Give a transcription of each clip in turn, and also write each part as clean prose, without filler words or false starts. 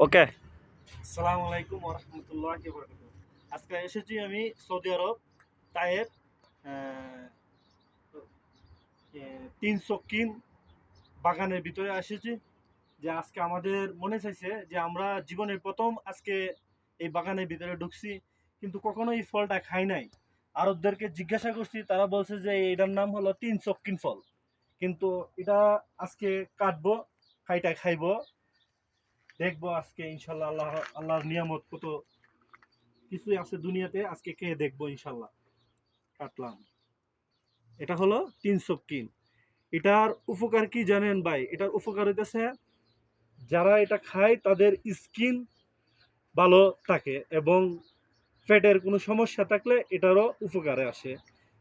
ওকে। আসসালামু আলাইকুম ওয়া রাহমাতুল্লাহি ওয়া বারাকাতুহু। আজকে এসেছি আমি সৌদি আরব তায়েব তিন সকিন বাগানের ভিতরে এসেছি। যে আজকে আমাদের মনে চাইছে যে আমরা জীবনের প্রথম আজকে এই বাগানের ভিতরে ঢুকছি, কিন্তু কখনো এই ফলটা খাই নাই। আরবদেরকে জিজ্ঞাসা করছি, তারা বলছে যে এটার নাম হলো তিন সকিন ফল। কিন্তু এটা আজকে কাটবো, খাইবো, দেখবো আজকে ইনশাল্লাহ। আল্লাহর নিয়ামত কত কিছুই আছে দুনিয়াতে, আজকে খেয়ে দেখবো ইনশাল্লাহ। কাটলাম, এটা হলো তিন সকিন। এটার উপকার কি জানেন ভাই? এটার উপকার হইতেছে যারা এটা খায় তাদের স্কিন ভালো থাকে এবং পেটের কোনো সমস্যা থাকলে এটারও উপকারে আসে।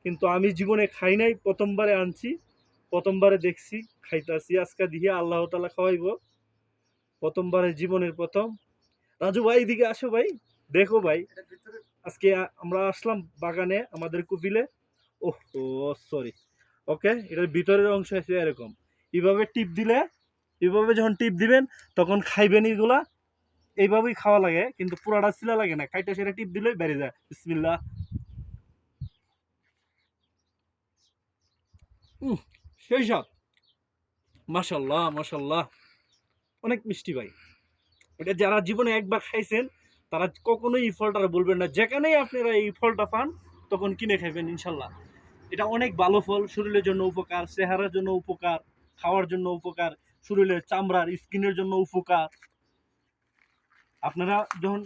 কিন্তু আমি জীবনে খাই নাই, প্রথমবারে আনছি, প্রথমবারে দেখছি, খাইতাছি আজকে দিয়ে আল্লাহ তাআলা খাওয়াইবো। প্রথমবারে জীবনের প্রথম। রাজু ভাই এদিকে আসো ভাই, দেখো ভাই। আজকে আমরা আসলাম বাগানে আমাদের কুপিলে। ওহো, সরি। ওকে, এটার ভিতরের অংশ আছে এরকম। এইভাবে টিপ দিলে, এইভাবে যখন টিপ দিবেন তখন খাইবেন এগুলা। এইভাবেই খাওয়া লাগে, কিন্তু পুরাটা ছিলা লাগে না, কাইটা সেটা টিপ দিলেই বেড়ে যায়। বিসমিল্লাহ। সেই সব, মাশাল্লাহ মাশাল্লাহ, অনেক মিষ্টি ভাই। এটা যারা জীবনে একবার খাইছেন তারা কখনোই এই ফলটা বলবেন না। যেখানেই আপনারা এই ফলটা পান তখন কিনে খাইবেন ইনশাল্লাহ। এটা অনেক ভালো ফল, শরীরের জন্য উপকার, চেহারার জন্য উপকার, খাওয়ার জন্য উপকার, শরীরের চামড়ার স্কিনের জন্য উপকার। আপনারা যখন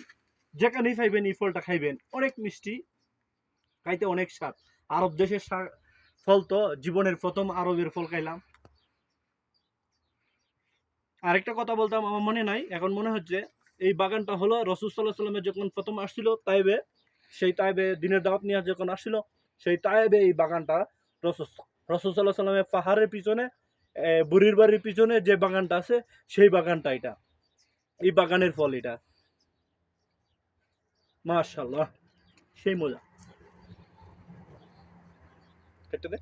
যেখানেই খাইবেন এই ফলটা খাইবেন, অনেক মিষ্টি, খাইতে অনেক স্বাদ। আরব দেশের ফল তো জীবনের প্রথম আরবের ফল খাইলাম। আরেকটা কথা বলতাম, আমার মনে নাই, এখন মনে হচ্ছে এই বাগানটা হলো রাসূল সাল্লাল্লাহু আলাইহি ওয়াসাল্লামের যখন প্রথম আসছিল তাইবে, সেই তাইবে দিনের দাওয়াত নিয়ে যখন আসছিল, সেই তাইবে এই বাগানটা রাসূল সাল্লাল্লাহু আলাইহি ওয়াসাল্লামের পাহাড়ের পিছনে, বুড়ির বাড়ির পিছনে যে বাগানটা আছে সেই বাগানটা এটা, এই বাগানের ফল এটা। মাশাআল্লাহ, সেই মজা। কেটে দে।